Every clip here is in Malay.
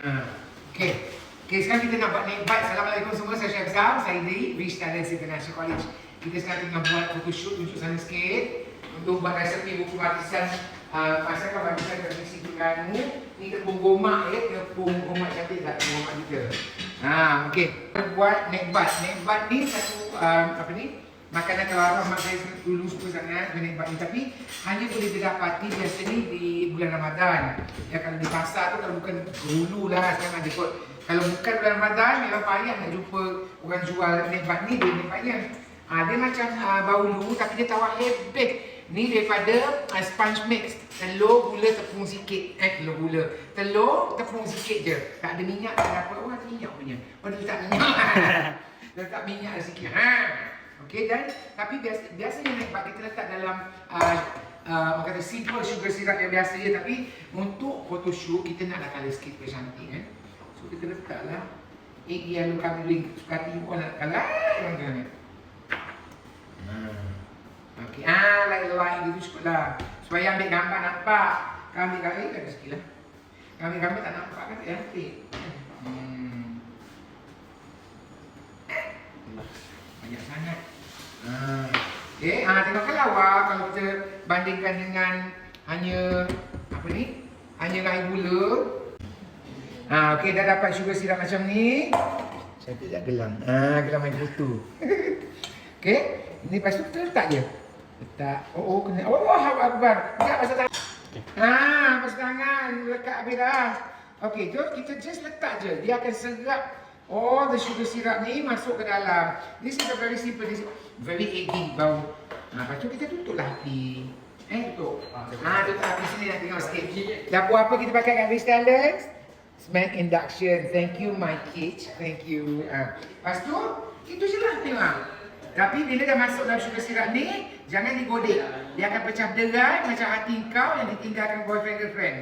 Okay. Okay, sekarang kita nak buat naik bike. Assalamualaikum semua, saya Syed Zam. Saya dari Rich Talents International College. Kita sekarang tengah buat photoshoot tunjuk sana sikit untuk buat resepi buku barisan masakan barisan tradisi Terengganu. Ni tepung gomak ya, tepung gomak cantik tak tepung gomak kita. Okey. Kita buat naik bike. Naik bike ni satu apa ni? Makanan kawaran mak saya dulu suka sangat naik bike ni, tapi hanya boleh didapati biasanya di bulan Ramadan. Ya, kalau di pasar tu kalau bukan dulu lah sekarang ada kot. Kalau bukan bulan Ramadan memang payah nak jumpa orang jual naik bike ni, dia naik bike ni. Dia macam baulu tapi dia tawar hebat. Ni daripada sponge mix. Telur, gula, tepung sikit. Telur, gula. Telur, tepung sikit je. Tak ada minyak, tak ada apa. Oh, ada minyak punya. Oh, dia letak minyak. Dia letak minyak sikit. Okey, dan tapi biasanya naik bike kita letak dalam orang kata simple sugar syrup yang biasa je, tapi untuk photoshoot kita naklah colour sikit supaya cantik kan. So kita letaklah egg yellow colouring. Suka hati you nak colour kan. Okey, light gitu cukup lah. Supaya ambil gambar nampak. Kau ambil gambar, ada sikit lah. Kau ambil gambar tak nampak kan, tak cantik. Banyak sangat. Okey, tengokkan lawa kalau kita bandingkan dengan hanya apa ni? Hanya air gula. Okey, dah dapat sugar syrup macam ni. Saya tak gelang. Gelang main foto. Okey, ini lepas tu kita letak je. Letak. Kena. Allahu Akbar. Enggak pasal tangan. Pasal tangan lekat habis dah. Okey, jom kita just letak je. Dia akan serap all the sugar syrup ni masuk ke dalam. This is a very simple, this is very eggy bau. Lepas tu kita tutuplah api. Tutup. Tutup api sini nak tengok sikit. Dapur apa kita pakai kat Rich Talents? Smack induction. Thank you my kids. Thank you. Lepas tu, itu je lah tengok. Tapi bila dah masuk dalam sugar syrup ni, jangan digodek. Dia akan pecah derai macam hati kau yang ditinggalkan boyfriend girlfriend.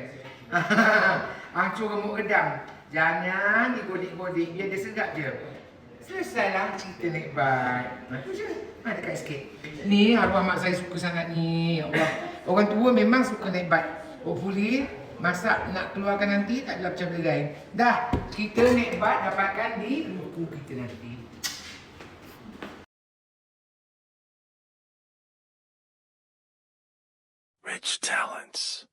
Hancur remuk redam. Jangan digodek-godek, biar dia sedap je. Selesailah cerita naik bike. Itu je. Dekat sikit. Ni arwah mak saya suka sangat ni. Allah. Orang tua memang suka naik bike. Hopefully masak nak keluarkan nanti tak adalah pecah berai. Dah, kita naik bike dapatkan di buku kita nanti. Rich Talents.